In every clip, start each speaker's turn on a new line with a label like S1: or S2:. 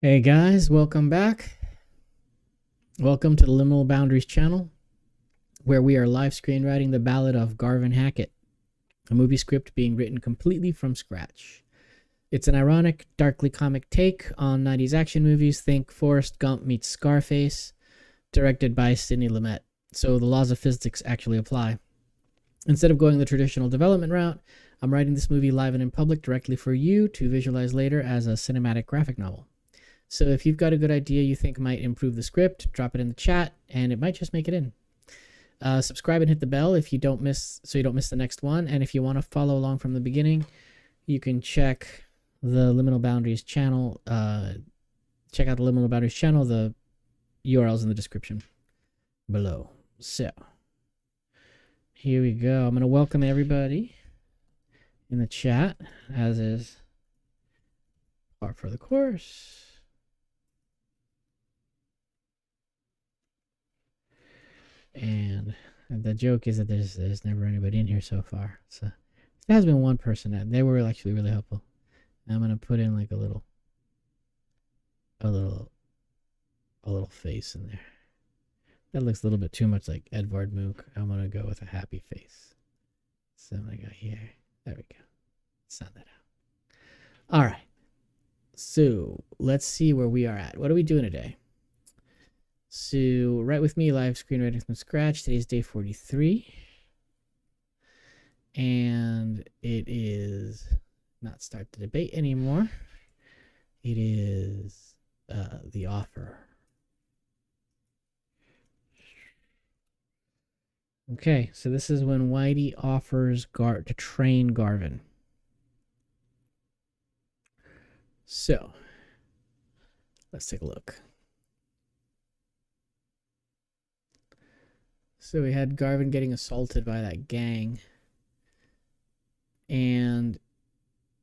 S1: Hey guys, welcome back. Welcome to the Liminal Boundaries Channel, where we are live screenwriting the Ballad of Garvin Hackett, a movie script being written completely from scratch. It's an ironic, darkly comic take on 90s action movies. Think Forrest Gump meets Scarface, directed by Sidney Lumet. So the laws of physics actually apply. Instead of going the traditional development route, I'm writing this movie live and in public directly for you to visualize later as a cinematic graphic novel. So if you've got a good idea you think might improve the script, drop it in the chat, and it might just make it in. Subscribe and hit the bell if you don't miss, so you don't miss the next one. And if you want to follow along from the beginning, you can check the Liminal Boundaries channel. Check out the Liminal Boundaries channel. The URL's in the description below. So here we go. I'm going to welcome everybody in the chat, as is par for the course. And the joke is that there's never anybody in here so far. So there has been one person that they were actually really helpful. I'm gonna put in like a little face in there. That looks a little bit too much like Edvard Munch. I'm gonna go with a happy face. So I got here. There we go. Sound that out. All right. So let's see where we are at. What are we doing today? So write with me, live screenwriting from scratch. Today's day 43. And it is not start the debate anymore. It is the offer. Okay, so this is when Whitey offers to train Garvin. So let's take a look. So we had Garvin getting assaulted by that gang. And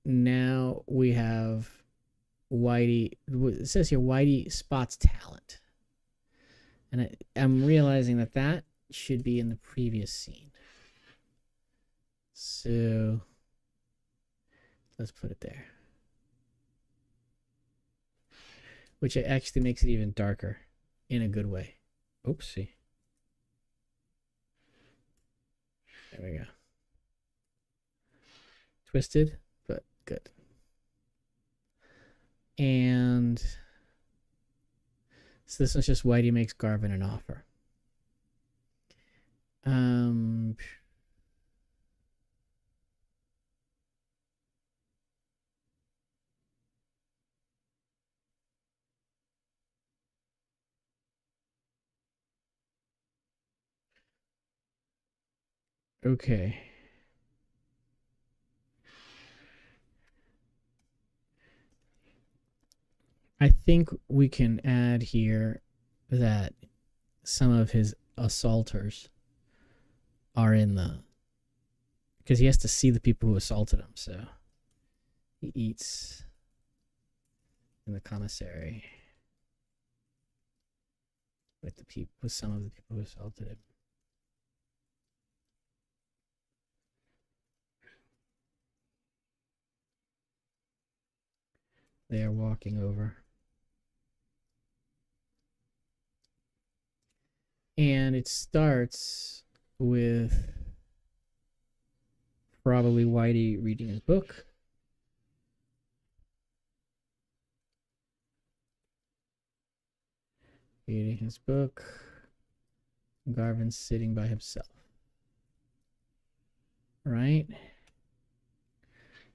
S1: now we have Whitey. It says here Whitey spots talent. And I'm realizing that should be in the previous scene. So let's put it there. Which actually makes it even darker in a good way. Oopsie. There we go. Twisted, but good. And so this one's just Whitey makes Garvin an offer. Okay. I think we can add here that some of his assaulters are in the, because he has to see the people who assaulted him. So he eats in the commissary with some of the people who assaulted him. They are walking over. And it starts with probably Whitey reading his book. Reading his book. Garvin's sitting by himself. Right?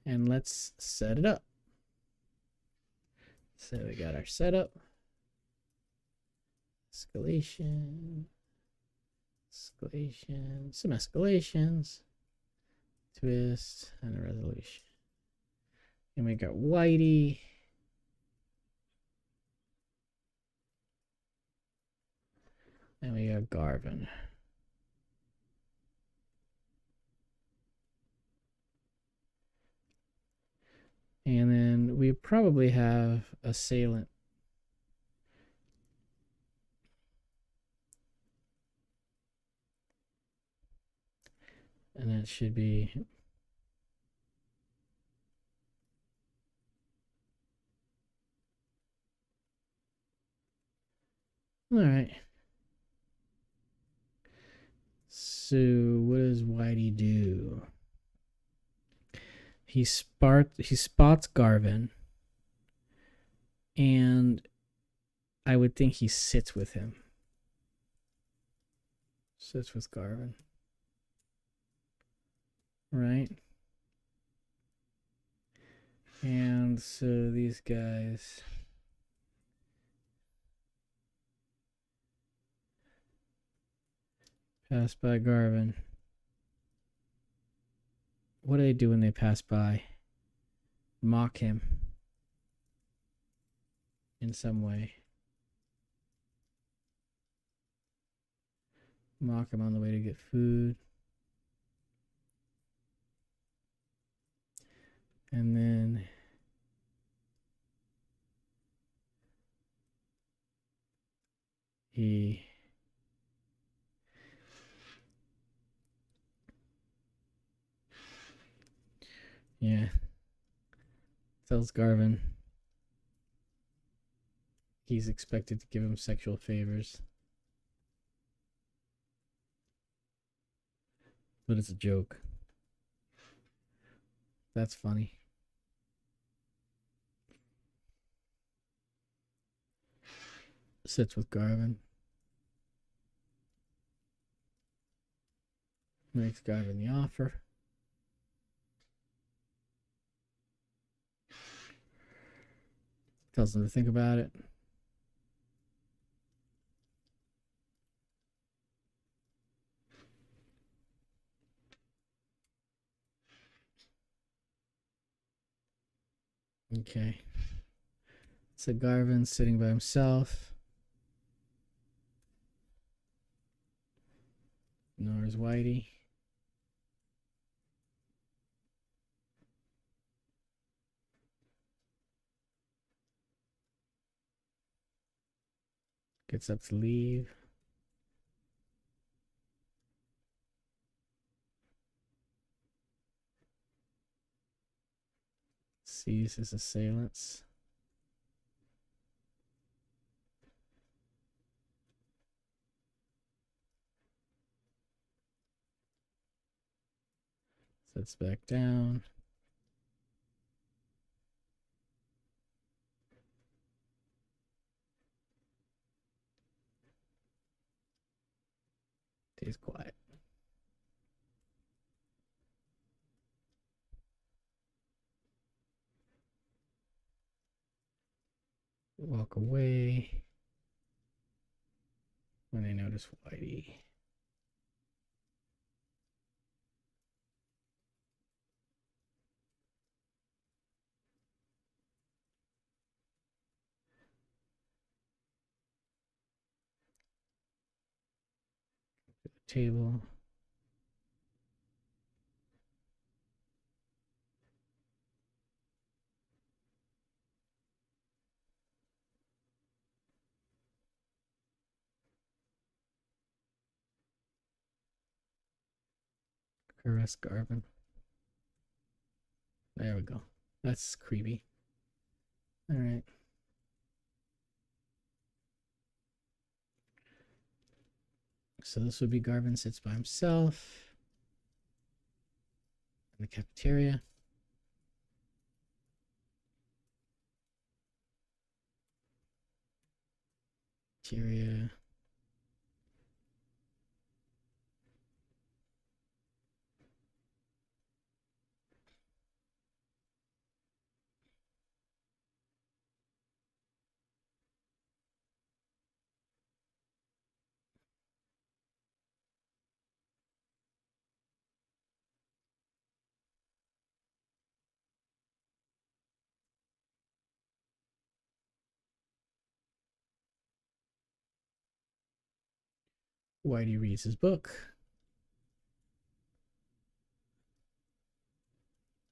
S1: And let's set it up. So we got our setup. Escalation. Escalation. Some escalations. Twist and a resolution. And we got Whitey. And we got Garvin. And then we probably have assailant. And that should be All right. So what does Whitey do? He spots Garvin, and I would think he sits with him. Sits with Garvin. Right? And so these guys pass by Garvin. What do they do when they pass by? Mock him in some way. Mock him on the way to get food. And then he tells Garvin he's expected to give him sexual favors. But it's a joke. That's funny. Sits with Garvin. Makes Garvin the offer. Tells him to think about it. Okay. So Garvin's sitting by himself. Ignores Whitey. Gets up to leave. Sees his assailants. Sits back down. Stays quiet. Walk away when they notice Whitey. To the table. Caress Garvin. There we go. That's creepy. All right. So this would be Garvin sits by himself in the cafeteria. Cafeteria. Whitey reads his book.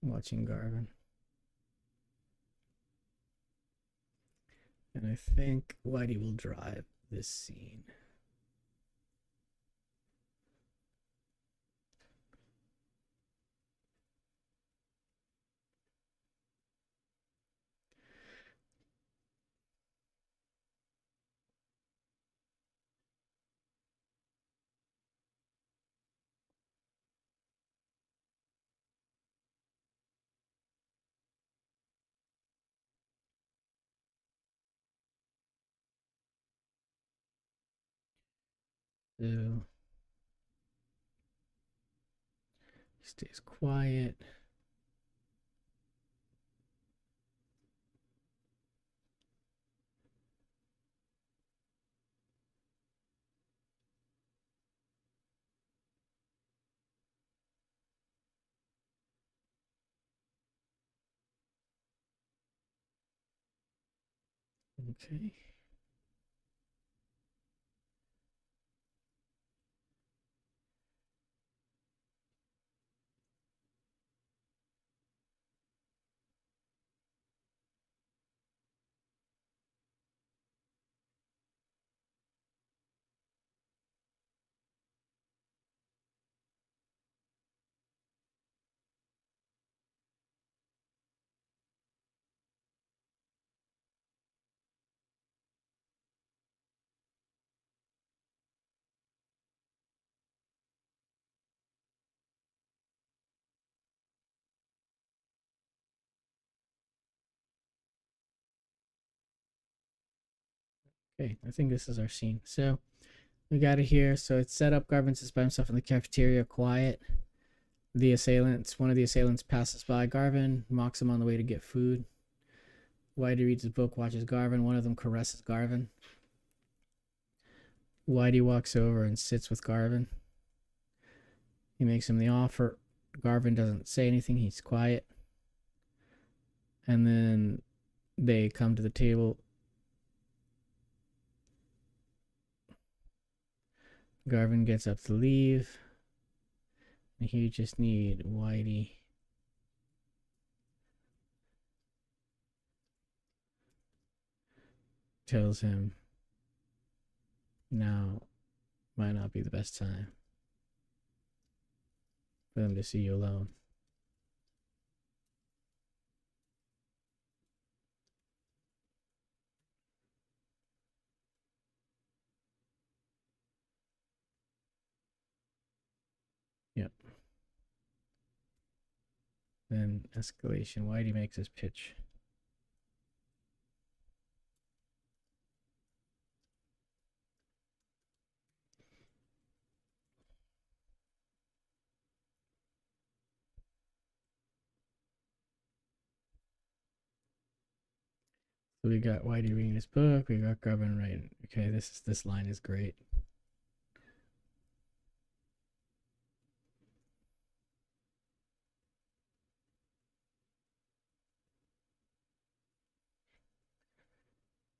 S1: Watching Garvin. And I think Whitey will drive this scene. So he stays quiet. Okay. Okay, I think this is our scene. So we got it here. So it's set up. Garvin sits by himself in the cafeteria, quiet. One of the assailants passes by Garvin, mocks him on the way to get food. Whitey reads his book, watches Garvin. One of them caresses Garvin. Whitey walks over and sits with Garvin. He makes him the offer. Garvin doesn't say anything. He's quiet. And then they come to the table. Garvin gets up to leave. And he just need Whitey. Tells him now might not be the best time for them to see you alone. Yep. Then escalation. Whitey makes his pitch. So we got Whitey reading his book. We got Garvin writing. Okay, this line is great.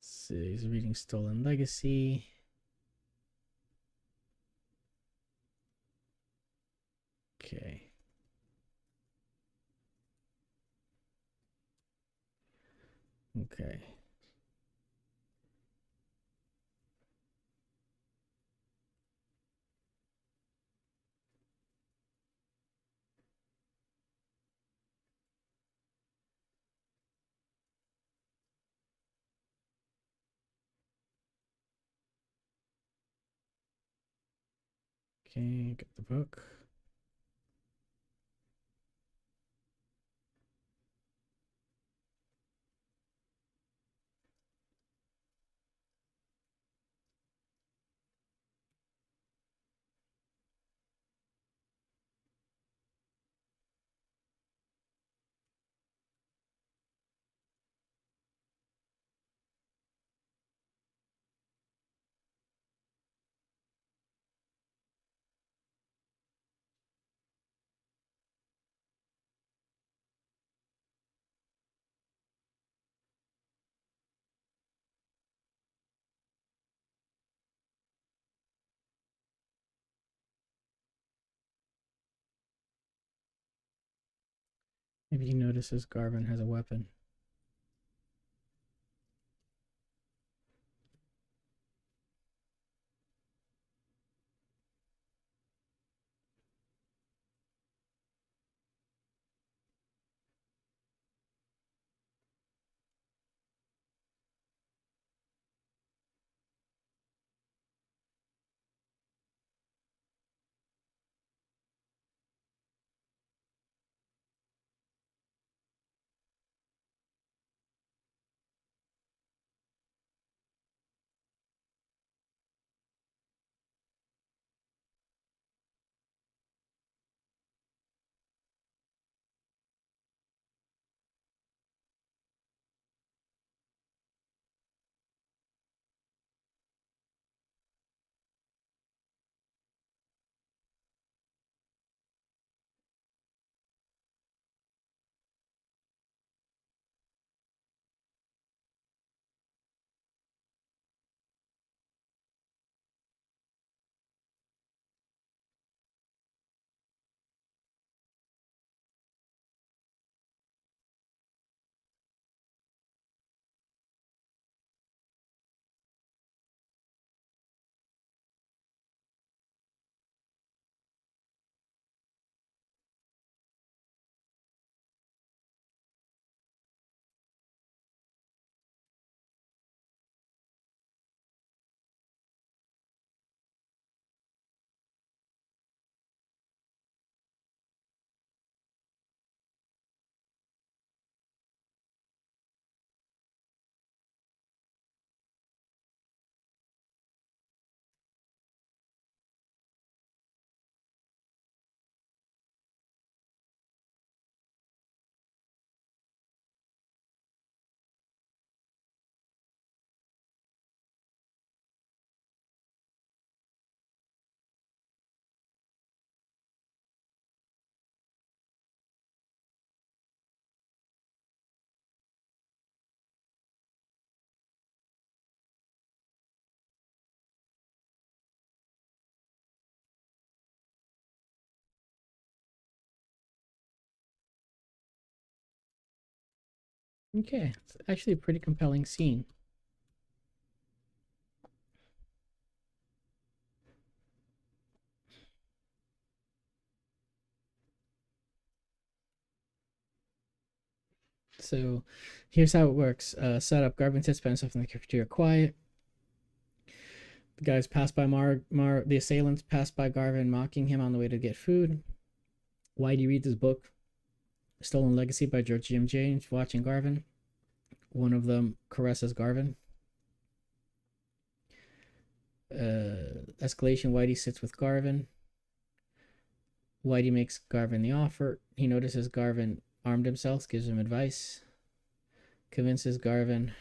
S1: So he's reading Stolen Legacy. Okay. Okay. Okay, get the book. Maybe he notices Garvin has a weapon. Okay, it's actually a pretty compelling scene. So here's how it works. Setup. Garvin sits by himself in the cafeteria quiet. The guys pass by the assailants pass by Garvin, mocking him on the way to get food. Whitey reads his book, Stolen Legacy by George Jim James, watching Garvin. One of them caresses Garvin. Escalation. Whitey sits with Garvin. Whitey makes Garvin the offer. He notices Garvin armed himself, gives him advice, convinces Garvin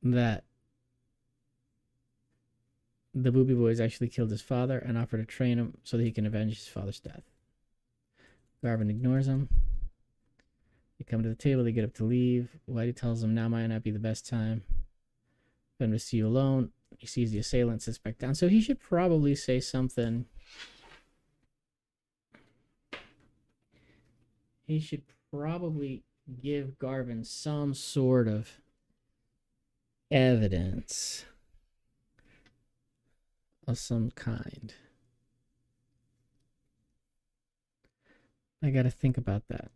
S1: that the Booby Boys actually killed his father and offer to train him so that he can avenge his father's death. Garvin ignores him. They come to the table, they get up to leave. Whitey tells him now might not be the best time for him to see you alone. He sees the assailant, sits back down. So he should probably say something. He should probably give Garvin some sort of evidence of some kind. I got to think about that.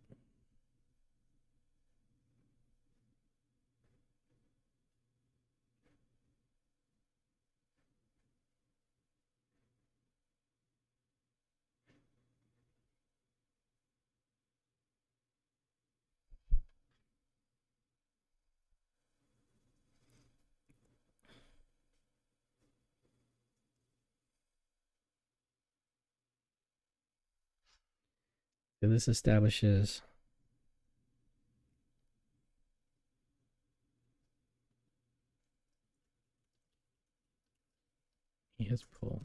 S1: So this establishes he has pull.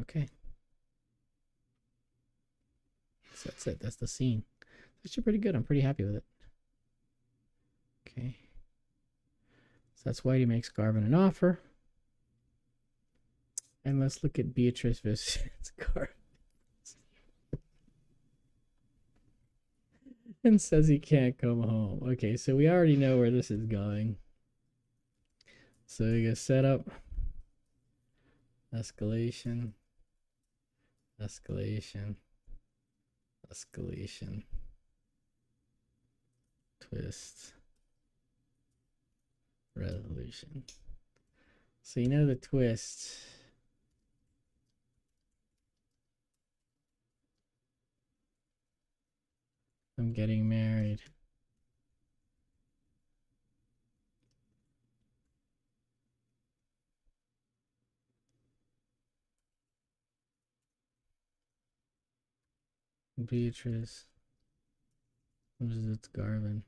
S1: Okay. So that's it. That's the scene. It's actually pretty good. I'm pretty happy with it. Okay. So that's why he makes Garvin an offer. And let's look at Beatrice visits Garvin. And says he can't come home. Okay, so we already know where this is going. So we go set up, escalation, escalation, escalation, twist, resolution. So you know the twist. I'm getting married. Beatrice visits Garvin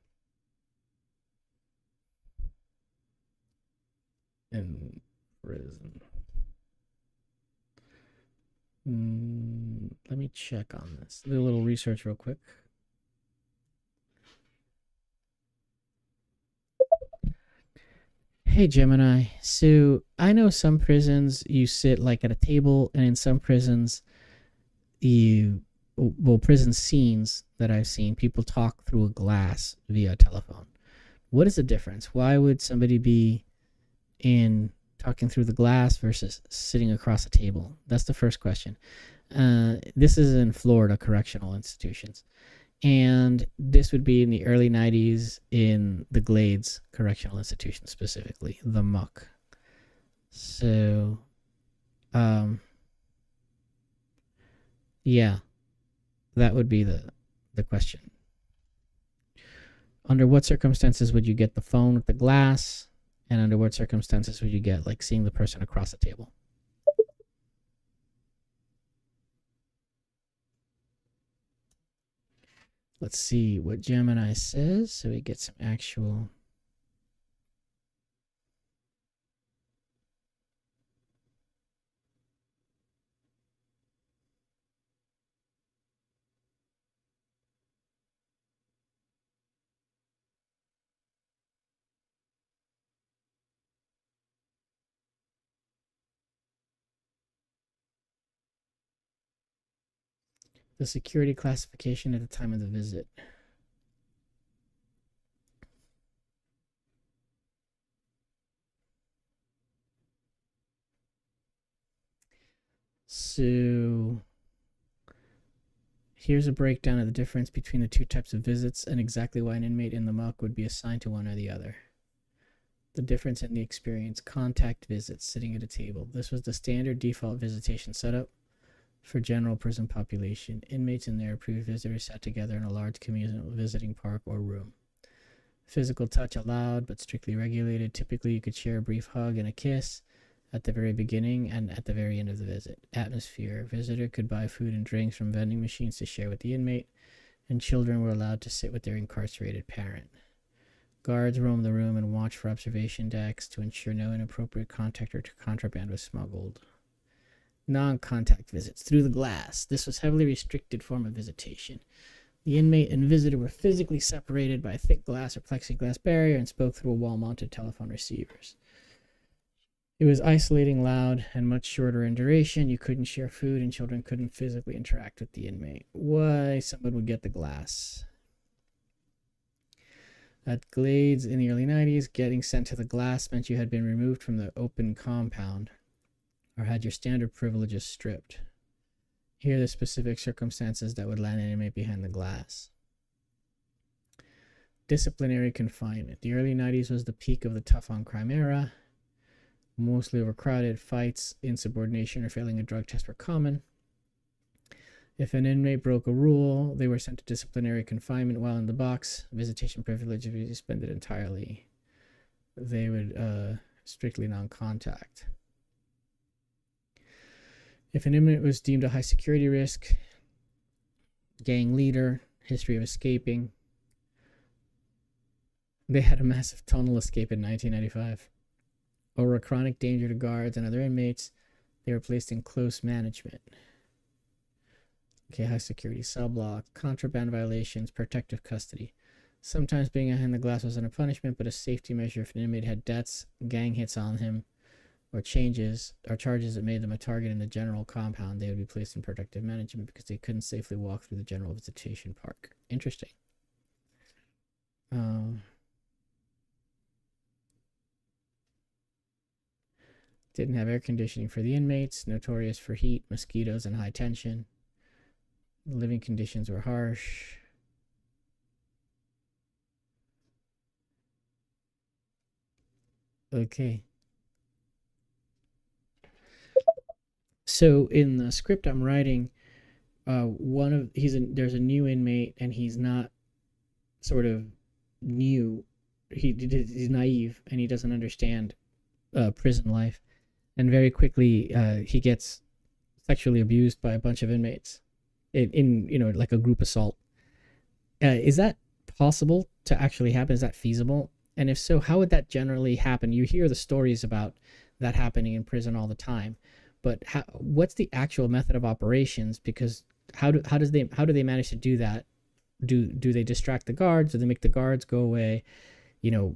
S1: in prison. Let me check on this. Do a little research real quick. Hey Gemini, so I know some prisons you sit like at a table, and in some prisons prison scenes that I've seen, people talk through a glass via telephone. What is the difference? Why would somebody be in talking through the glass versus sitting across a table? That's the first question. This is in Florida correctional institutions. And this would be in the early 90s in the Glades Correctional Institution, specifically, the Muck. So, yeah, that would be the question. Under what circumstances would you get the phone with the glass? And under what circumstances would you get, like, seeing the person across the table? Let's see what Gemini says so we get some actual. The security classification at the time of the visit. So here's a breakdown of the difference between the two types of visits and exactly why an inmate in the muck would be assigned to one or the other. The difference in the experience. Contact visits, sitting at a table. This was the standard default visitation setup for general prison population. Inmates and their approved visitors sat together in a large communal visiting park or room. Physical touch allowed, but strictly regulated. Typically, you could share a brief hug and a kiss at the very beginning and at the very end of the visit. Atmosphere. Visitor could buy food and drinks from vending machines to share with the inmate, and children were allowed to sit with their incarcerated parent. Guards roamed the room and watched for observation decks to ensure no inappropriate contact or contraband was smuggled. Non-contact visits through the glass. This was a heavily restricted form of visitation. The inmate and visitor were physically separated by a thick glass or plexiglass barrier and spoke through a wall-mounted telephone receivers. It was isolating, loud, and much shorter in duration. You couldn't share food, and children couldn't physically interact with the inmate. Why someone would get the glass? At Glades in the early 90s, getting sent to the glass meant you had been removed from the open compound or had your standard privileges stripped. Here are the specific circumstances that would land an inmate behind the glass. Disciplinary confinement. The early 90s was the peak of the tough on crime era. Mostly overcrowded, fights, insubordination, or failing a drug test were common. If an inmate broke a rule, they were sent to disciplinary confinement while in the box. Visitation privilege would be suspended entirely. They would strictly non-contact. If an inmate was deemed a high security risk, gang leader, history of escaping, they had a massive tunnel escape in 1995. Or a chronic danger to guards and other inmates, they were placed in close management. Okay, high security cell block, contraband violations, protective custody. Sometimes being behind the glass wasn't a punishment, but a safety measure if an inmate had debts, gang hits on him, or charges that made them a target in the general compound. They would be placed in protective management because they couldn't safely walk through the general visitation park. Interesting. Didn't have air conditioning for the inmates, notorious for heat, mosquitoes, and high tension. Living conditions were harsh. Okay. So in the script I'm writing, there's a new inmate, and he's not sort of new. He's naive, and he doesn't understand prison life, and very quickly he gets sexually abused by a bunch of inmates in like a group assault. Is that possible to actually happen? Is that feasible? And if so, how would that generally happen? You hear the stories about that happening in prison all the time, but what's the actual method of operations? Because how do they manage to do that? Do they distract the guards? Do they make the guards go away?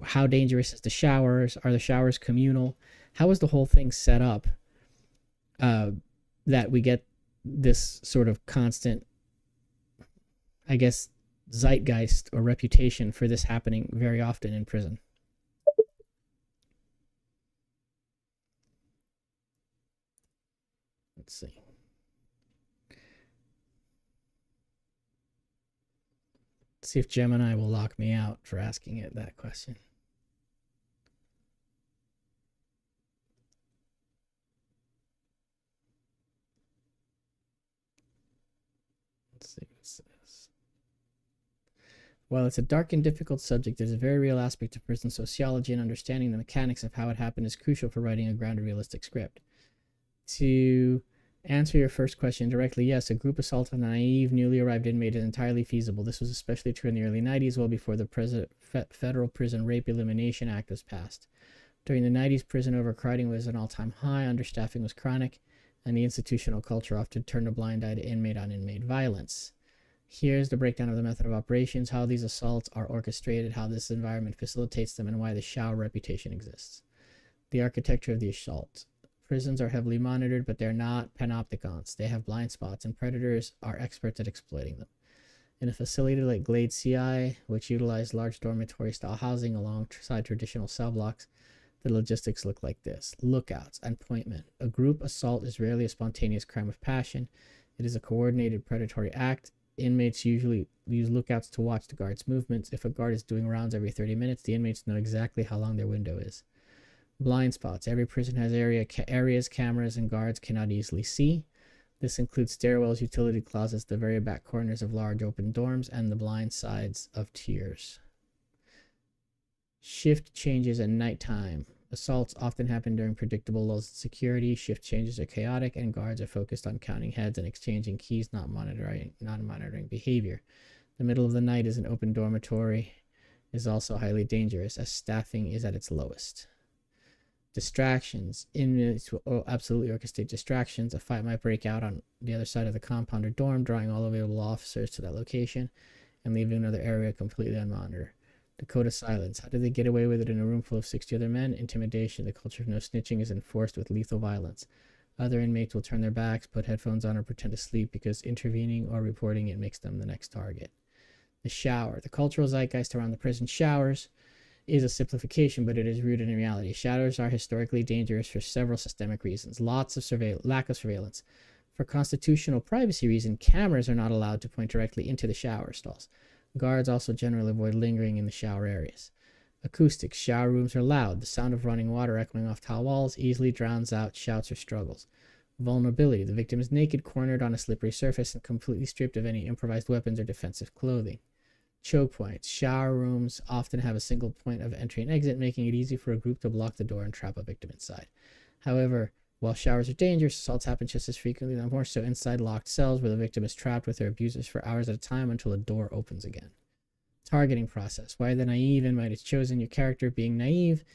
S1: How dangerous is the showers? Are the showers communal? How is the whole thing set up that we get this sort of constant, I guess, zeitgeist or reputation for this happening very often in prison? Let's see. Let's see if Gemini will lock me out for asking it that question. Let's see what it says. While it's a dark and difficult subject, there's a very real aspect of prison sociology, and understanding the mechanics of how it happened is crucial for writing a grounded, realistic script. To answer your first question directly, yes, a group assault on a naive, newly arrived inmate is entirely feasible. This was especially true in the early 90s, well before the Federal Prison Rape Elimination Act was passed. During the 90s, prison overcrowding was an all-time high, understaffing was chronic, and the institutional culture often turned a blind eye to inmate-on-inmate violence. Here's the breakdown of the method of operations, how these assaults are orchestrated, how this environment facilitates them, and why the shower reputation exists. The architecture of the assault. Prisons are heavily monitored, but they're not panopticons. They have blind spots, and predators are experts at exploiting them. In a facility like Glade CI, which utilized large dormitory-style housing alongside traditional cell blocks, the logistics look like this. Lookouts and appointment. A group assault is rarely a spontaneous crime of passion. It is a coordinated predatory act. Inmates usually use lookouts to watch the guard's movements. If a guard is doing rounds every 30 minutes, the inmates know exactly how long their window is. Blind spots. Every prison has areas cameras and guards cannot easily see. This includes stairwells, utility closets, the very back corners of large open dorms, and the blind sides of tiers. Shift changes at nighttime. Assaults often happen during predictable lulls in security. Shift changes are chaotic, and guards are focused on counting heads and exchanging keys, not monitoring behavior. The middle of the night is an open dormitory is also highly dangerous, as staffing is at its lowest. Distractions. Inmates will absolutely orchestrate distractions. A fight might break out on the other side of the compound or dorm, drawing all available officers to that location and leaving another area completely unmonitored. The code of silence. How do they get away with it in a room full of 60 other men? Intimidation. The culture of no snitching is enforced with lethal violence. Other inmates will turn their backs, put headphones on, or pretend to sleep because intervening or reporting it makes them the next target. The shower. The cultural zeitgeist around the prison showers is a simplification, but it is rooted in reality. Showers are historically dangerous for several systemic reasons. Lack of surveillance. For constitutional privacy reasons, cameras are not allowed to point directly into the shower stalls. Guards also generally avoid lingering in the shower areas. Acoustics. Shower rooms are loud. The sound of running water echoing off tile walls easily drowns out shouts or struggles. Vulnerability. The victim is naked, cornered on a slippery surface, and completely stripped of any improvised weapons or defensive clothing. Choke points. Shower rooms often have a single point of entry and exit, making it easy for a group to block the door and trap a victim inside. However, while showers are dangerous, assaults happen just as frequently, and more so inside locked cells where the victim is trapped with their abusers for hours at a time until a door opens again. Targeting process. Why the naive inmate is chosen. Your character being naive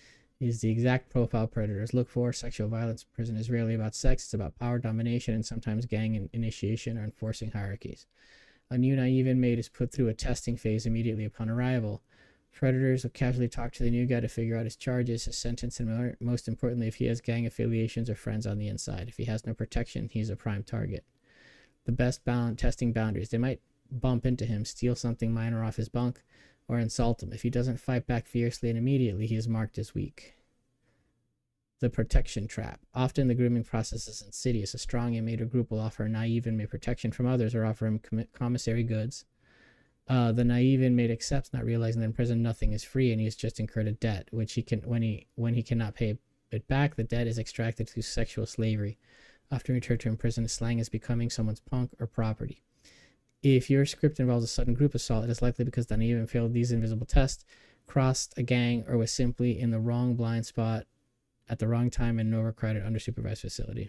S1: is the exact profile predators look for. Sexual violence in prison is rarely about sex. It's about power, domination, and sometimes gang initiation or enforcing hierarchies. A new naive inmate is put through a testing phase immediately upon arrival. Predators will casually talk to the new guy to figure out his charges, his sentence, and most importantly, if he has gang affiliations or friends on the inside. If he has no protection, he's a prime target. The best testing boundaries. They might bump into him, steal something minor off his bunk, or insult him. If he doesn't fight back fiercely and immediately, he is marked as weak. The protection trap. Often the grooming process is insidious. A strong inmate or group will offer a naive inmate protection from others or offer him commissary goods. The naive inmate accepts, not realizing that in prison nothing is free and he has just incurred a debt, which he can when he cannot pay it back, the debt is extracted through sexual slavery. Often referred to in prison, slang is becoming someone's punk or property. If your script involves a sudden group assault, it is likely because the naive inmate failed these invisible tests, crossed a gang, or was simply in the wrong blind spot at the wrong time in an overcrowded, undersupervised facility.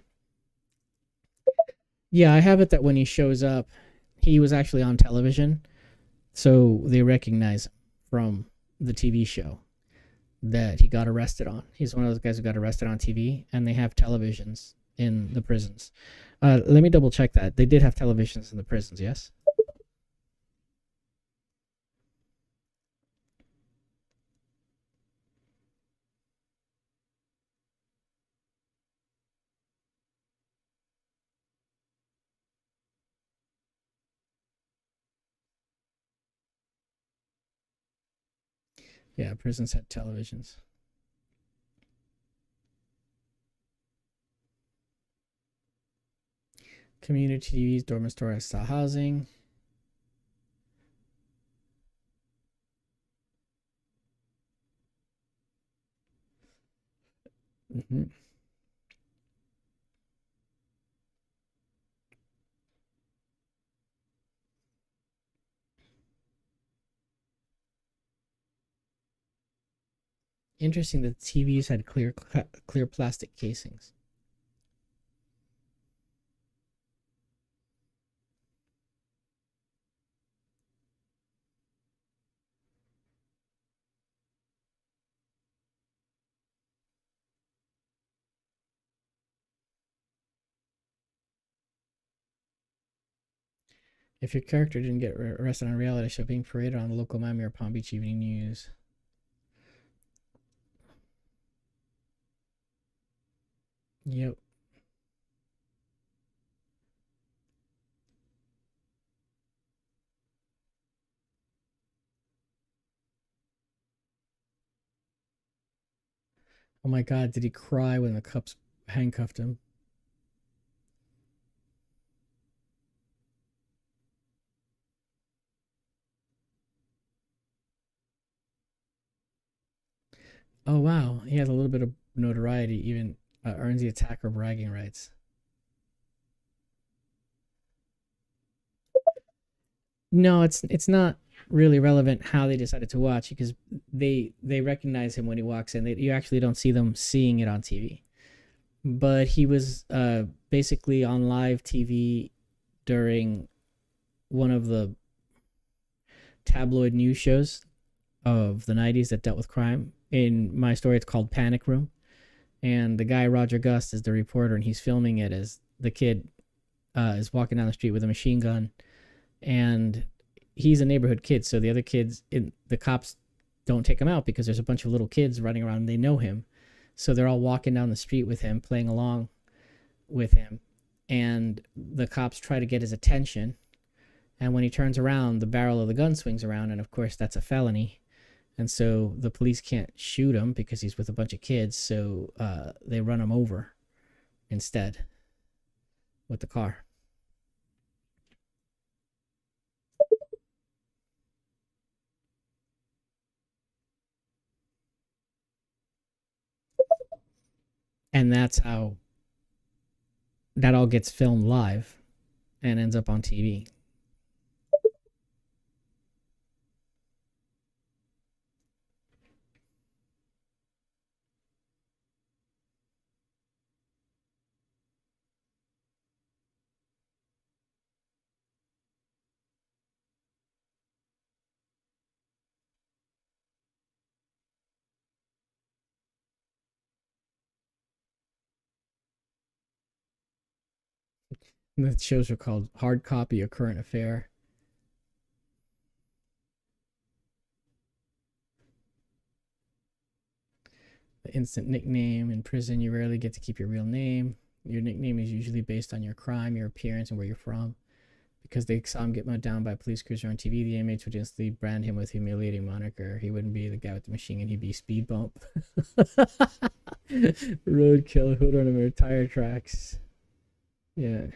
S1: Yeah, I have it that when he shows up, he was actually on television, so they recognize him from the TV show that he got arrested on. He's one of those guys who got arrested on TV, and they have televisions in the prisons. Let me double check that. They did have televisions in the prisons, yes? Yeah, prisons had televisions. Community TVs, dormitory style housing. Mm-hmm. Interesting that TVs had clear plastic casings. If your character didn't get arrested on a reality show, being paraded on the local Miami or Palm Beach Evening News. Yep. Oh my God, did he cry when the cops handcuffed him? Oh wow, he has a little bit of notoriety, even earns the attacker bragging rights. No, it's not really relevant how they decided to watch because they recognize him when he walks in. You actually don't see them seeing it on TV. But he was basically on live TV during one of the tabloid news shows of the 90s that dealt with crime. In my story, it's called Panic Room. And the guy, Roger Gust, is the reporter, and he's filming it as the kid is walking down the street with a machine gun. And he's a neighborhood kid, so the other kids, the cops don't take him out because there's a bunch of little kids running around and they know him. So they're all walking down the street with him, playing along with him. And the cops try to get his attention. And when he turns around, the barrel of the gun swings around. And of course, that's a felony. And so the police can't shoot him because he's with a bunch of kids. So they run him over instead with the car. And that's how that all gets filmed live and ends up on TV. And the shows are called Hard Copy, A Current Affair. The instant nickname. In prison, you rarely get to keep your real name. Your nickname is usually based on your crime, your appearance, and where you're from. Because they saw him get mowed down by a police cruiser on TV, the inmates would instantly brand him with humiliating moniker. He wouldn't be the guy with the machine gun, he'd be Speed Bump. Roadkill, hood on him, tire tracks. Yeah.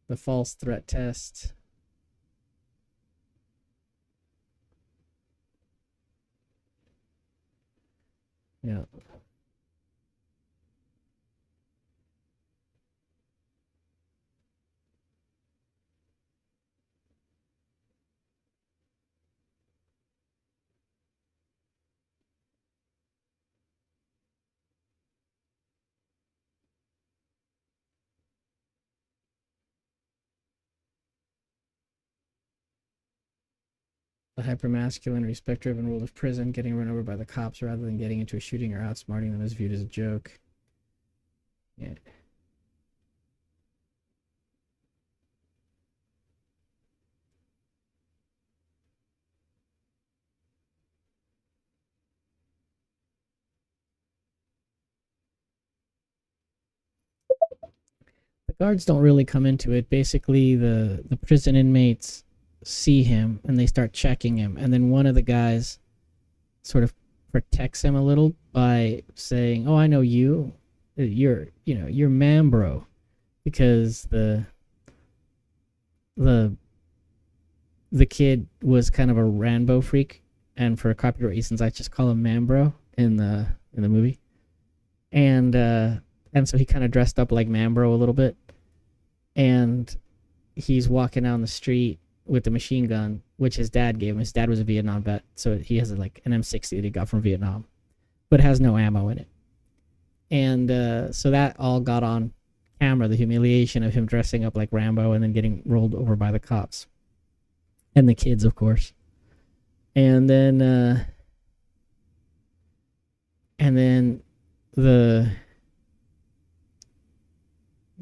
S1: The false threat test. Yeah. The hypermasculine, respect-driven world of prison, getting run over by the cops rather than getting into a shooting or outsmarting them is viewed as a joke. Yeah. The guards don't really come into it. Basically, the prison inmates see him and they start checking him, and then one of the guys sort of protects him a little by saying, "Oh, I know you. You're Mambro," because the the kid was kind of a Rambo freak, and for copyright reasons, I just call him Mambro in the movie, and so he kind of dressed up like Mambro a little bit, and he's walking down the street with the machine gun, which his dad gave him. His dad was a Vietnam vet, so he has like an M60 that he got from Vietnam, but has no ammo in it. And so that all got on camera, the humiliation of him dressing up like Rambo and then getting rolled over by the cops. And the kids, of course. And then the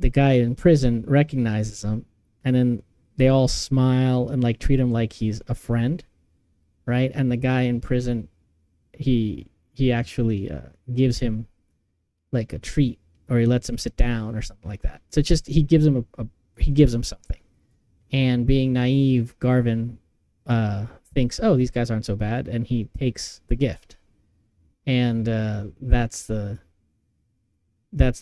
S1: guy in prison recognizes him, and then they all smile and like treat him like he's a friend, right? And the guy in prison, he actually gives him like a treat, or he lets him sit down or something like that. So it's just he gives him he gives him something. And being naive, Garvin thinks, oh, these guys aren't so bad, and he takes the gift. And that's the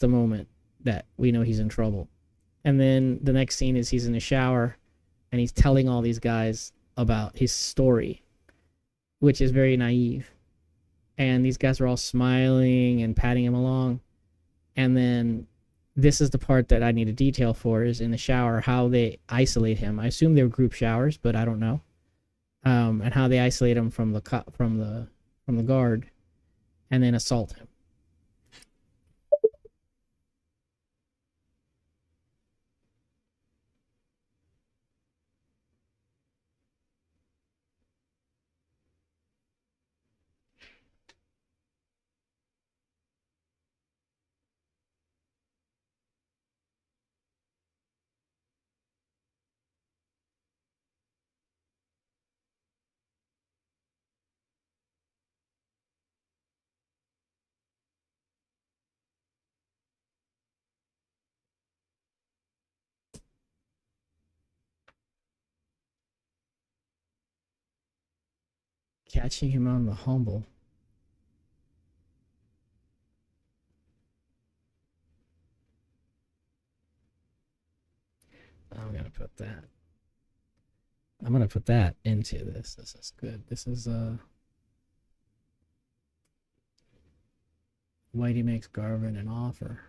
S1: moment that we know he's in trouble. And then the next scene is he's in the shower, and he's telling all these guys about his story, which is very naive. And these guys are all smiling and patting him along. And then this is the part that I need a detail for, is in the shower, how they isolate him. I assume they were group showers, but I don't know. And how they isolate him from the guard, and then assault him. Catching him on the humble. I'm gonna put that. I'm gonna put that into this. This is good. This is Whitey makes Garvin an offer.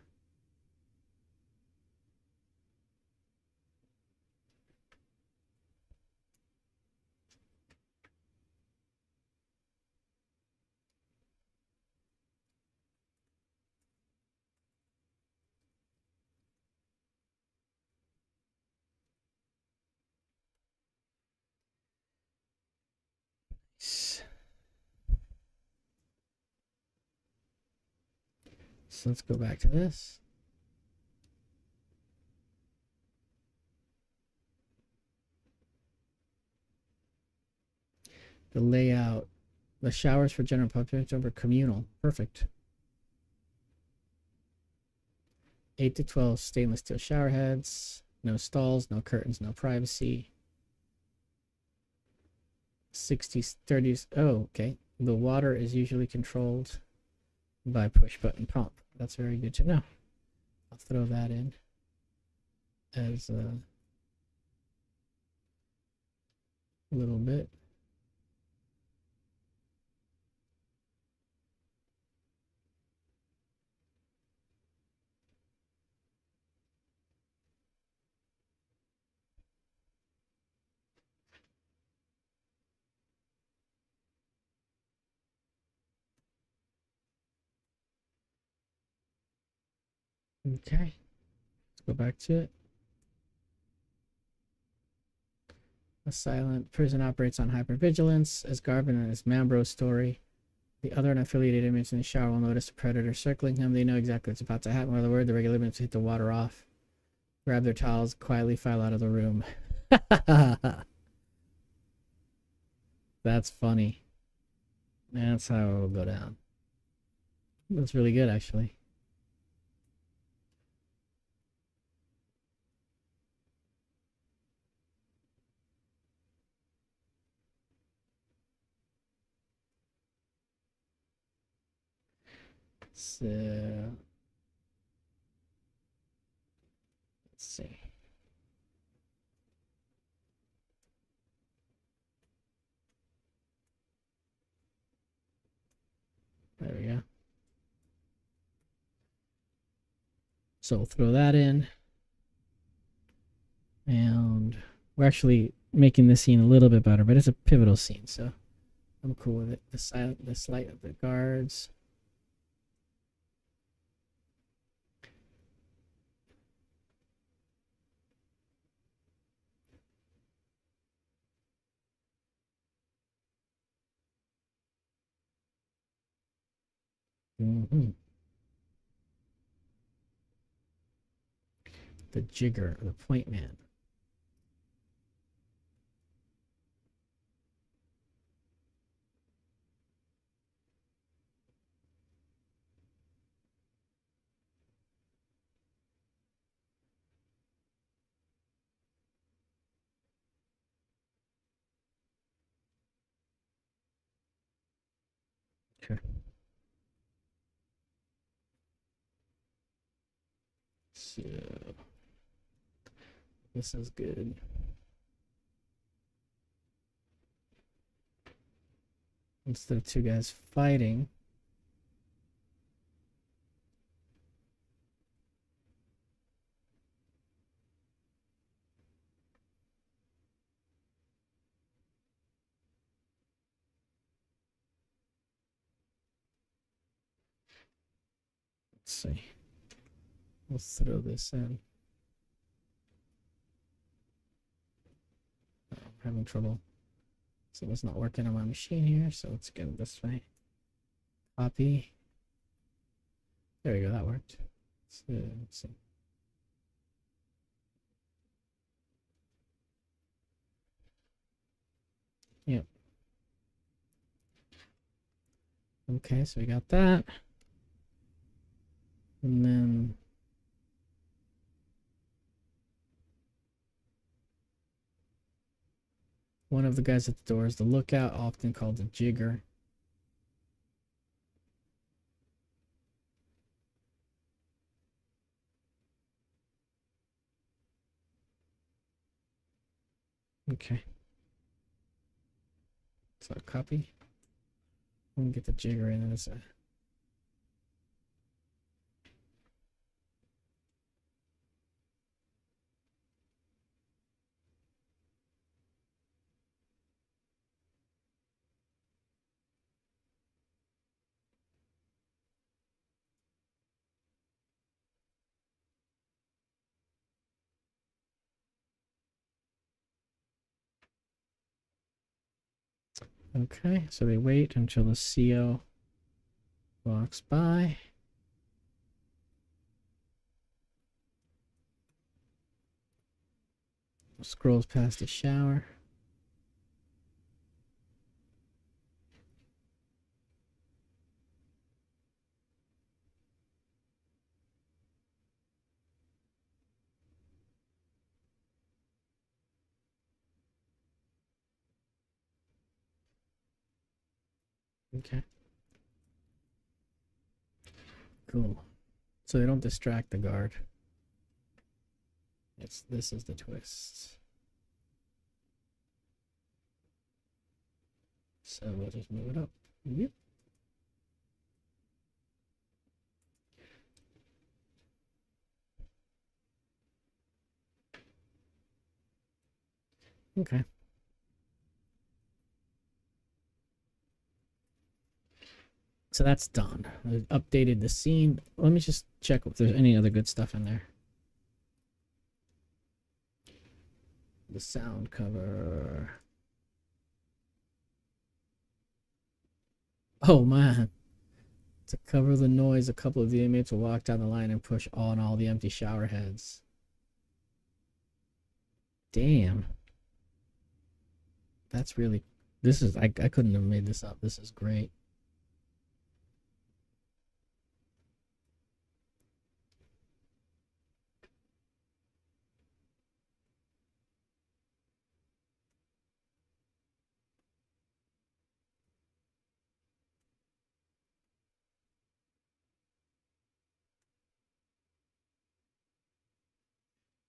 S1: So let's go back to this. The layout, the showers for general public over communal. Perfect. 8 to 12 stainless steel shower heads. No stalls, no curtains, no privacy. 60s, 30s. Oh, okay. The water is usually controlled by push button pump. That's very good to know. I'll throw that in as a little bit. Okay, let's go back to it. A silent prison operates on hypervigilance. As Garvin and his Mambro story, the other unaffiliated inmates in the shower will notice a predator circling him. They know exactly what's about to happen. With a word, the regular inmates hit the water off, grab their towels, quietly file out of the room. That's funny. That's how it will go down. That's really good, actually. So let's see. There we go. So we'll throw that in. And we're actually making this scene a little bit better, but it's a pivotal scene, so I'm cool with it. The slight of the guards. The jigger, the point man. Okay. So this is good. Instead of two guys fighting, let's see. Let's throw this in. Oh, I'm having trouble. So it's not working on my machine here, so let's get it this way. Copy. There we go, that worked. So, let's see. Yep. Okay, so we got that. And then one of the guys at the door is the lookout, often called the jigger. Okay. So copy. I'm gonna get the jigger in as a. Okay, so they wait until the CO walks by. Scrolls past the shower. Okay. Cool. So they don't distract the guard. This is the twist. So we'll just move it up. Yep. Okay. So that's done. I updated the scene. Let me just check if there's any other good stuff in there. The sound cover. Oh man. To cover the noise, a couple of the inmates will walk down the line and push on all the empty shower heads. Damn. That's really, this is, I couldn't have made this up. This is great.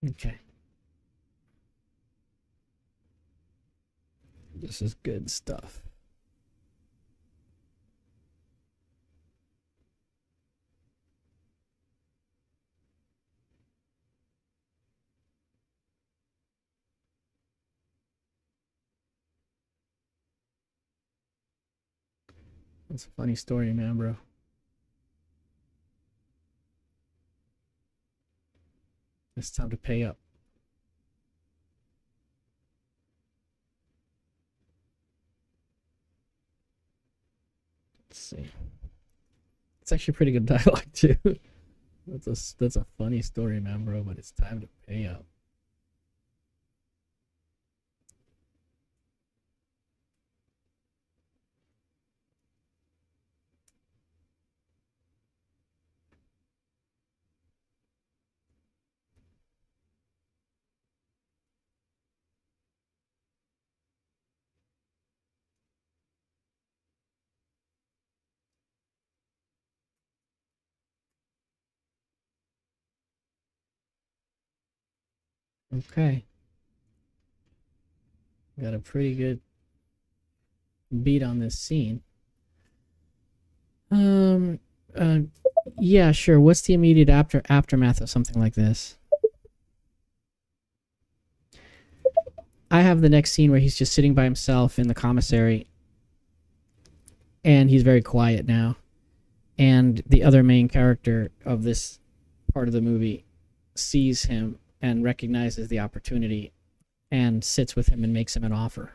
S1: Okay. This is good stuff. That's a funny story, man, bro. It's time to pay up. Let's see. It's actually pretty good dialogue too. That's a funny story, man, bro, but it's time to pay up. Okay. Got a pretty good beat on this scene. Um, uh, yeah, sure. What's the immediate aftermath of something like this? I have the next scene where he's just sitting by himself in the commissary, and he's very quiet now. And the other main character of this part of the movie sees him and recognizes the opportunity and sits with him and makes him an offer.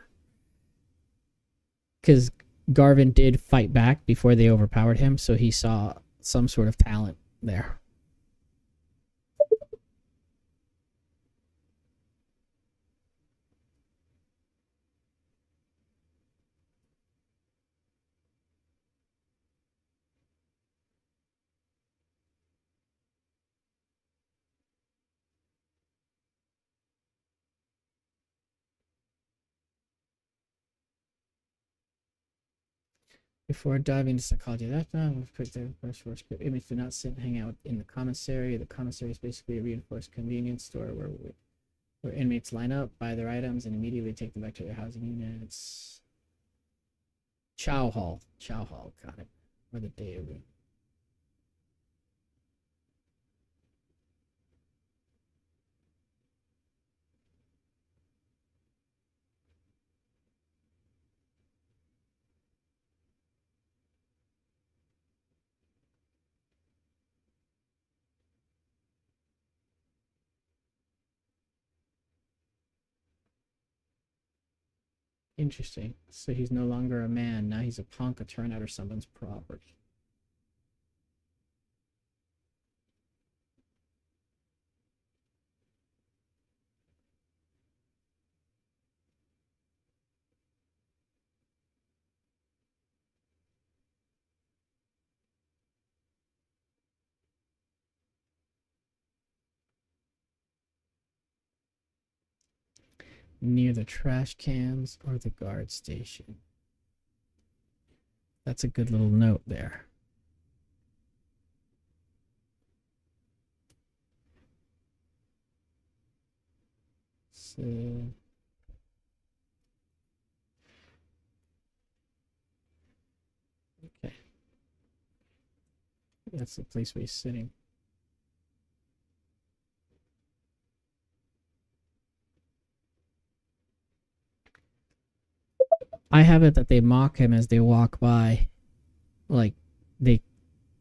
S1: Because Garvin did fight back before they overpowered him, so he saw some sort of talent there. Before diving into psychology, that time we've put the first image do not sit and hang out in the commissary. The commissary is basically a reinforced convenience store where inmates line up, buy their items, and immediately take them back to their housing units. Chow Hall, got it. Or the day room. Interesting. So he's no longer a man. Now he's a punk, a turnout, or someone's property. Near the trash cans or the guard station. That's a good little note there. So, okay. That's the place where he's sitting. I have it that they mock him as they walk by. Like, they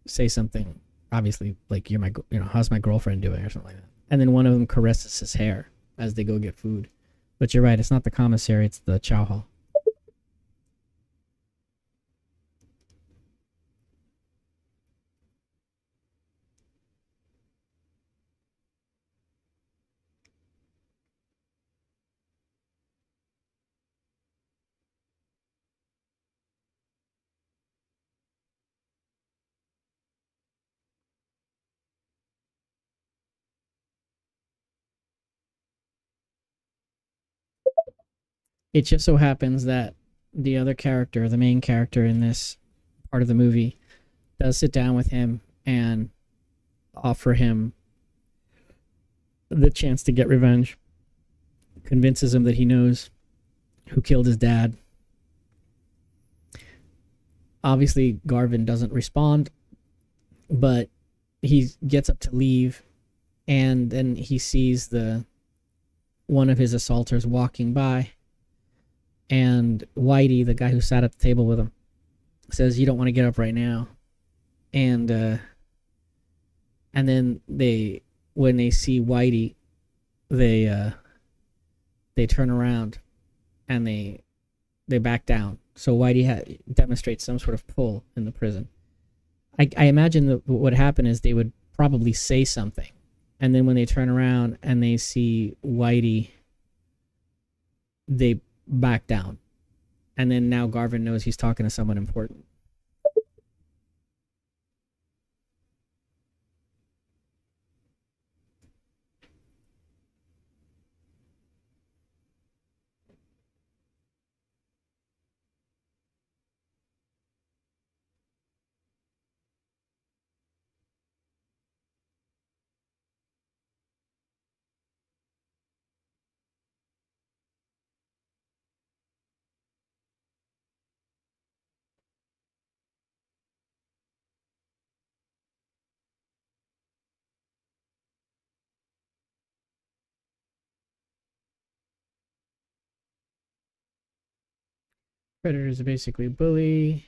S1: say something, obviously, like, you're my, how's my girlfriend doing, or something like that. And then one of them caresses his hair as they go get food. But you're right, it's not the commissary, it's the chow hall. It just so happens that the other character, the main character in this part of the movie, does sit down with him and offer him the chance to get revenge, convinces him that he knows who killed his dad. Obviously, Garvin doesn't respond, but he gets up to leave, and then he sees one of his assaulters walking by, and Whitey, the guy who sat at the table with him, says, "You don't want to get up right now," and then when they see Whitey, they turn around and they back down. So Whitey demonstrates some sort of pull in the prison. I imagine that what would happen is they would probably say something, and then when they turn around and they see Whitey, they back down, and then now Garvin knows he's talking to someone important. Predators are basically a bully.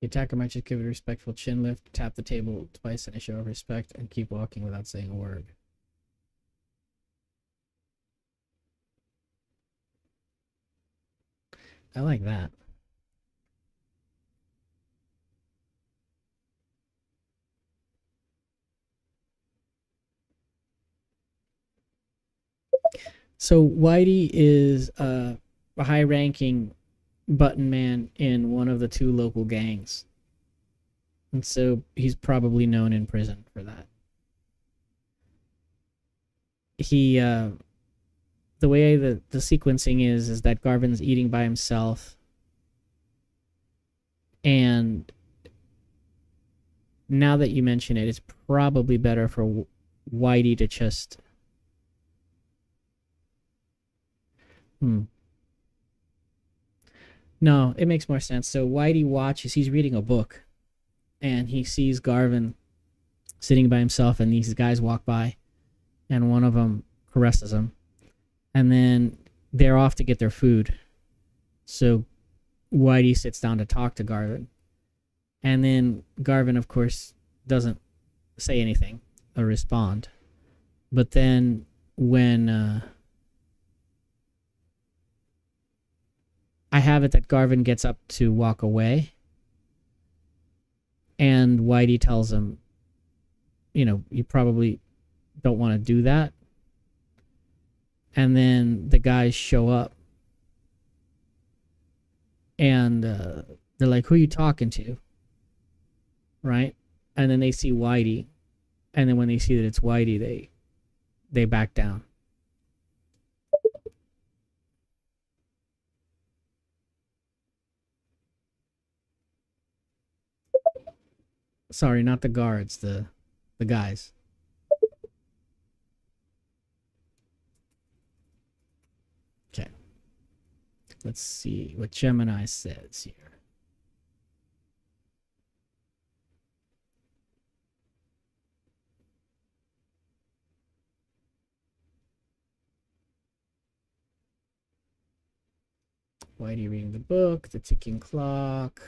S1: The attacker might just give a respectful chin lift, tap the table twice in a show of respect, and keep walking without saying a word. I like that. So Whitey is a high-ranking button man in one of the two local gangs. And so he's probably known in prison for that. He the way the sequencing is that Garvin's eating by himself, and now that you mention it, it's probably better for Whitey to just No, it makes more sense. So Whitey watches, he's reading a book, and he sees Garvin sitting by himself, and these guys walk by, and one of them caresses him. And then they're off to get their food. So Whitey sits down to talk to Garvin. And then Garvin, of course, doesn't say anything or respond. But then when I have it that Garvin gets up to walk away, and Whitey tells him, you probably don't want to do that. And then the guys show up, and they're like, who are you talking to? Right? And then they see Whitey, and then when they see that it's Whitey, they back down. Sorry, not the guards, the guys. Okay. Let's see what Gemini says here. Whitey reading the book, the ticking clock.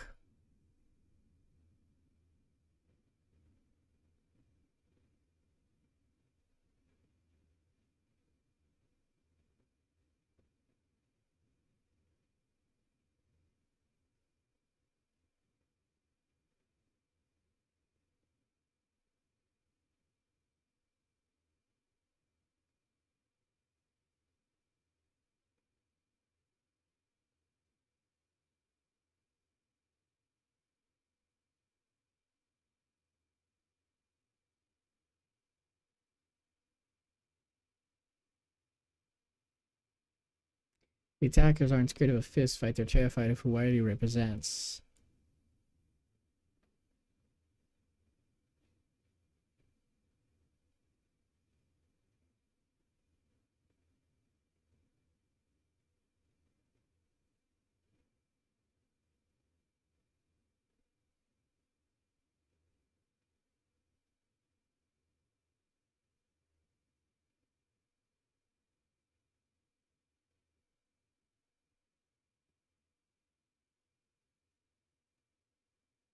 S1: The attackers aren't scared of a fist fight, they're terrified of who Whitey represents.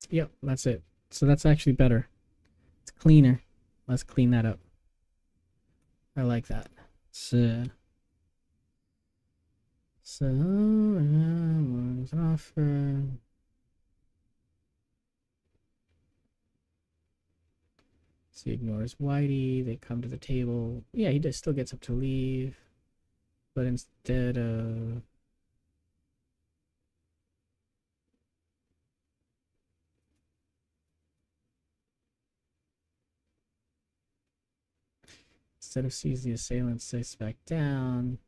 S1: Yep, that's it. So that's actually better. It's cleaner. Let's clean that up. I like that. So offer. So he ignores Whitey. They come to the table. Yeah, he just still gets up to leave. But instead of sees the assailant sits back down.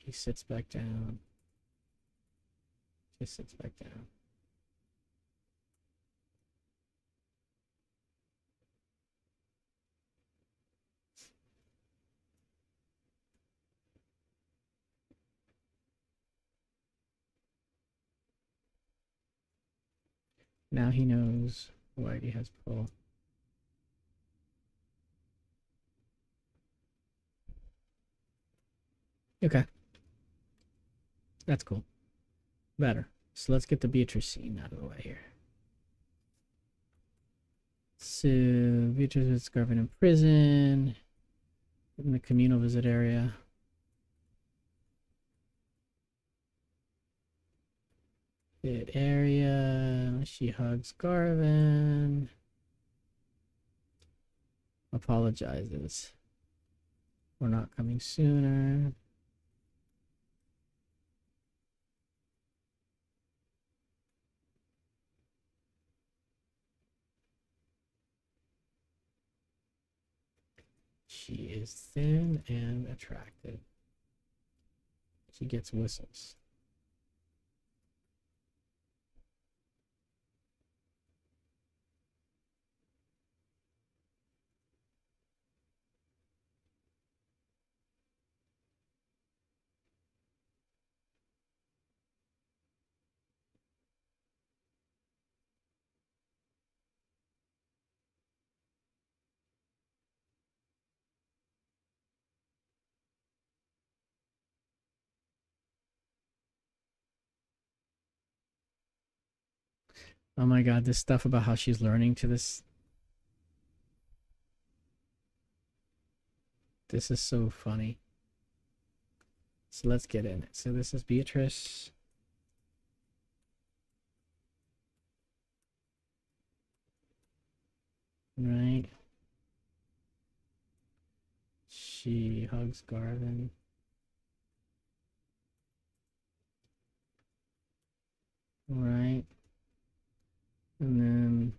S1: She sits back down. Just sits back down. Now he knows Whitey has pull. Okay. That's cool. Better. So let's get the Beatrice scene out of the way here. So Beatrice visits Garvin in prison, in the communal visit area. Good area. She hugs Garvin. Apologizes for not coming sooner. She is thin and attractive. She gets whistles. Oh my god, this stuff about how she's learning to this. This is so funny. So let's get in it. So this is Beatrice. Right. She hugs Garvin. Right. And then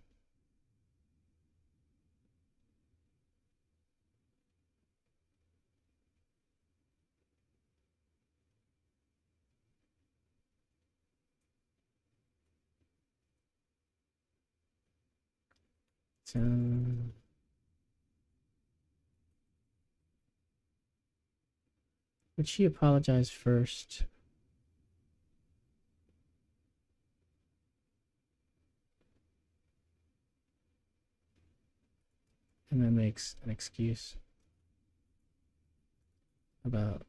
S1: would she apologize first? And then makes an excuse about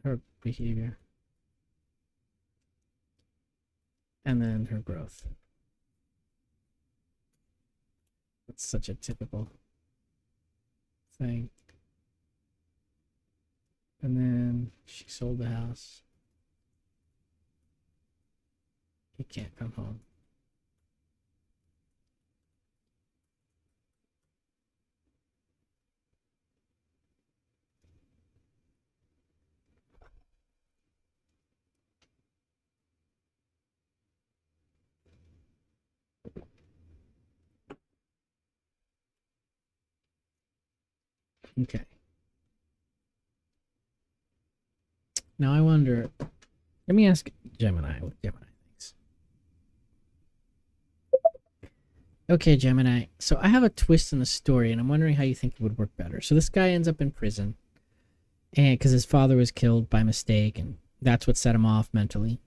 S1: her behavior. And then her growth. That's such a typical thing. And then she sold the house. He can't come home. Okay. Now I wonder, let me ask Gemini what Gemini thinks. Okay, Gemini. So I have a twist in the story, and I'm wondering how you think it would work better. So this guy ends up in prison, and because his father was killed by mistake, and that's what set him off mentally.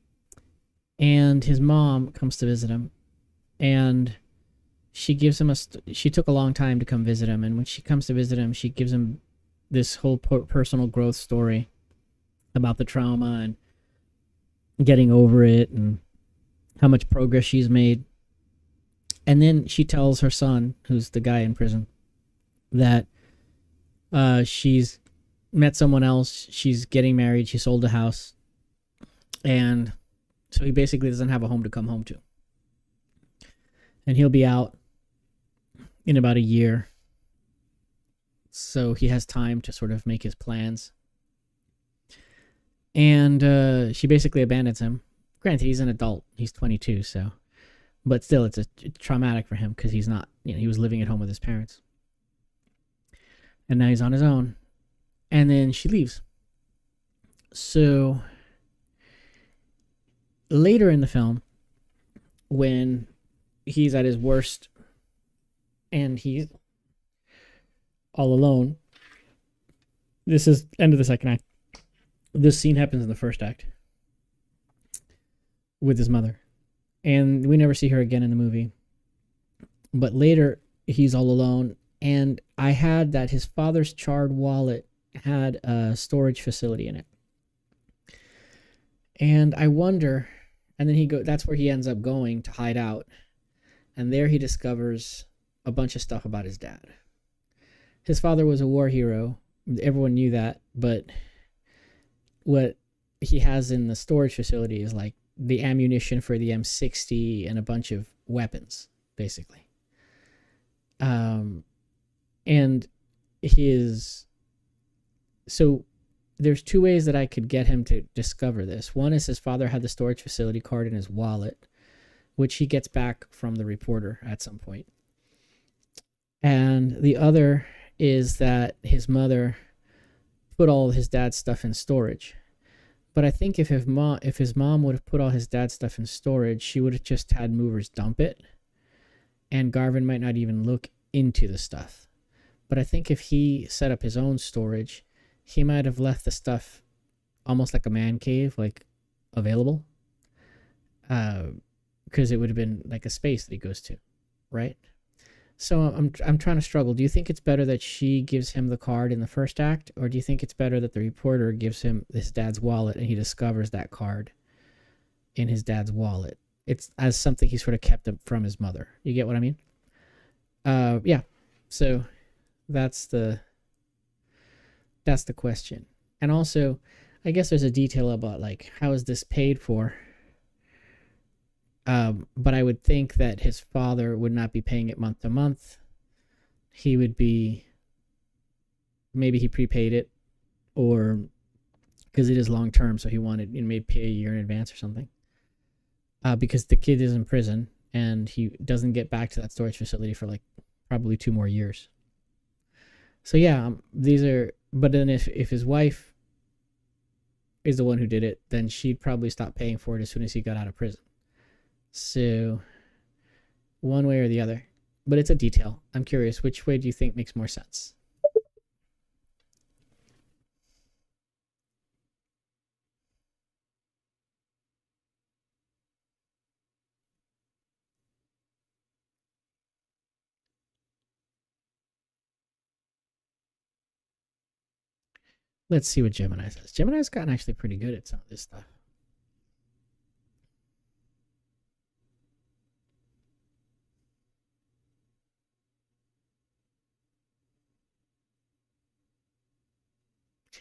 S1: And his mom comes to visit him, and she gives him she took a long time to come visit him, and when she comes to visit him, she gives him this whole personal growth story about the trauma and getting over it and how much progress she's made. And then she tells her son, who's the guy in prison, that she's met someone else, she's getting married, she sold a house, and so he basically doesn't have a home to come home to. And he'll be out in about a year, so he has time to sort of make his plans. And she basically abandons him. Granted, he's an adult. He's 22, so... But still, it's traumatic for him because he's not... he was living at home with his parents. And now he's on his own. And then she leaves. So later in the film, when he's at his worst and he's all alone, this is end of the second act. This scene happens in the first act with his mother, and we never see her again in the movie. But later, he's all alone, and I had that his father's charred wallet had a storage facility in it, and I wonder. And then that's where he ends up going to hide out, and there he discovers a bunch of stuff about his dad. His father was a war hero. Everyone knew that, but what he has in the storage facility is like the ammunition for the M60 and a bunch of weapons, basically. And so there's two ways that I could get him to discover this. One is his father had the storage facility card in his wallet, which he gets back from the reporter at some point. And the other is that his mother put all his dad's stuff in storage. But I think if his mom would have put all his dad's stuff in storage, she would have just had movers dump it, and Garvin might not even look into the stuff. But I think if he set up his own storage, he might have left the stuff almost like a man cave, like available, because it would have been like a space that he goes to, right? So I'm trying to struggle. Do you think it's better that she gives him the card in the first act, or do you think it's better that the reporter gives him his dad's wallet and he discovers that card in his dad's wallet? It's as something he sort of kept from his mother. You get what I mean? Yeah. So that's the question. And also, I guess there's a detail about like how is this paid for? But I would think that his father would not be paying it month to month. He would be, maybe he prepaid it, or because it is long term, so he wanted, maybe pay a year in advance or something. Because the kid is in prison and he doesn't get back to that storage facility for like probably 2 more years. So yeah, but then if his wife is the one who did it, then she'd probably stop paying for it as soon as he got out of prison. So one way or the other, but it's a detail. I'm curious, which way do you think makes more sense? Let's see what Gemini says. Gemini's gotten actually pretty good at some of this stuff.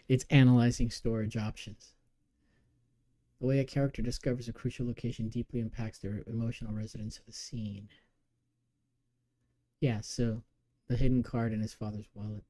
S1: It's analyzing storage options. The way a character discovers a crucial location deeply impacts their emotional resonance of the scene. Yeah, so the hidden card in his father's wallet.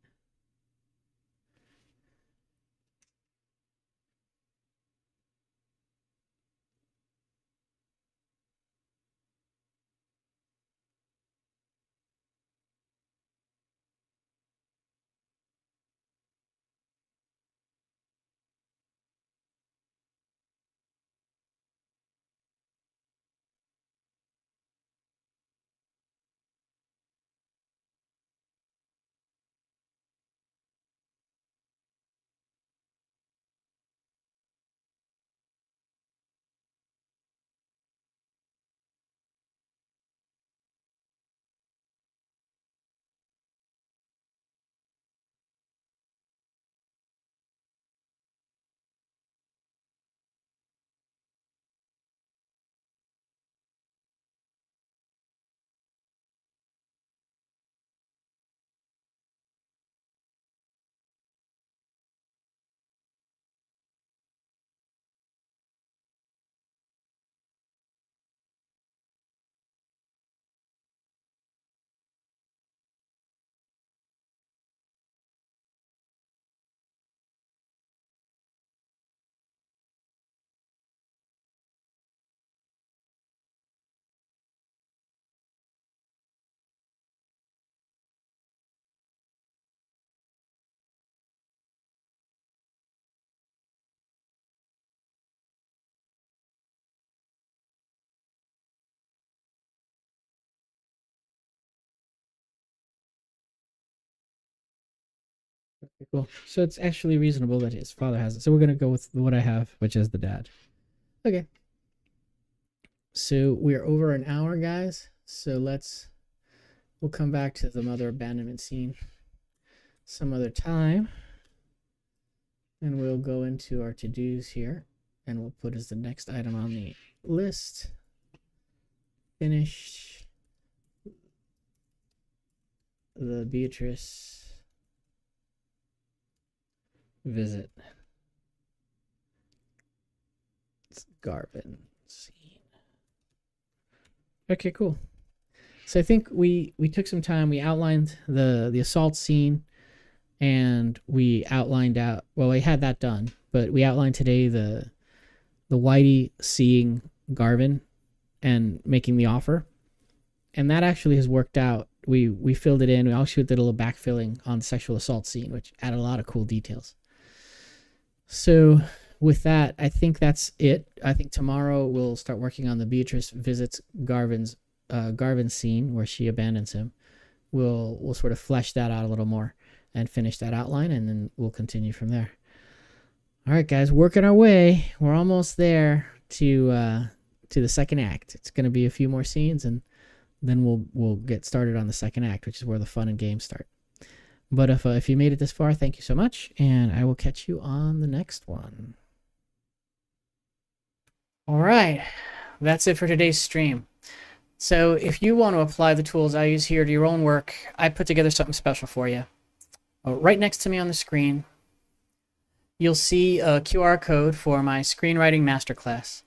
S1: Okay, cool. So it's actually reasonable that his father has it. So we're gonna go with what I have, which is the dad. Okay. So we're over an hour, guys. So we'll come back to the mother abandonment scene some other time. And we'll go into our to-dos here. And we'll put as the next item on the list. Finish the Beatrice visit. It's Garvin scene. Okay, cool. So I think we took some time. We outlined the assault scene, and we outlined out. Well, we had that done, but we outlined today the Whitey seeing Garvin and making the offer, and that actually has worked out. We filled it in. We also did a little backfilling on the sexual assault scene, which added a lot of cool details. So with that, I think that's it. I think tomorrow we'll start working on the Beatrice visits Garvin scene where she abandons him. We'll sort of flesh that out a little more and finish that outline, and then we'll continue from there. All right, guys, working our way. We're almost there to the second act. It's going to be a few more scenes, and then we'll get started on the second act, which is where the fun and games start. But if you made it this far, thank you so much, and I will catch you on the next one. All right, that's it for today's stream. So if you want to apply the tools I use here to your own work, I put together something special for you. Right next to me on the screen, you'll see a QR code for my screenwriting masterclass.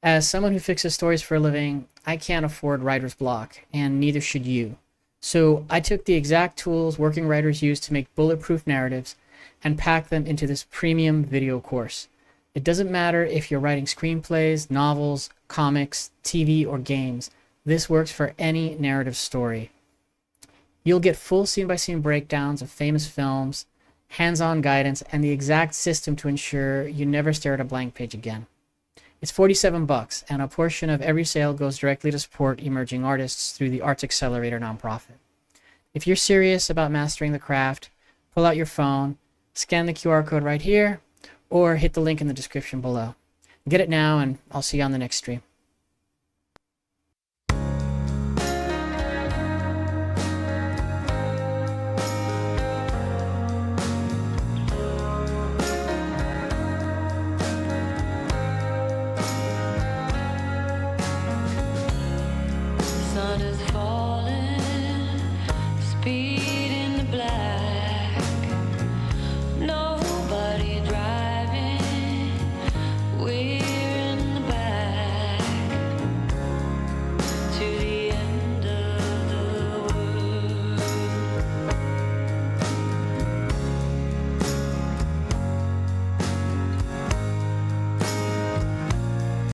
S1: As someone who fixes stories for a living, I can't afford writer's block, and neither should you. So I took the exact tools working writers use to make bulletproof narratives and packed them into this premium video course. It doesn't matter if you're writing screenplays, novels, comics, TV, or games. This works for any narrative story. You'll get full scene-by-scene breakdowns of famous films, hands-on guidance, and the exact system to ensure you never stare at a blank page again. It's $47, and a portion of every sale goes directly to support emerging artists through the Arts Accelerator nonprofit. If you're serious about mastering the craft, pull out your phone, scan the QR code right here, or hit the link in the description below. Get it now, and I'll see you on the next stream.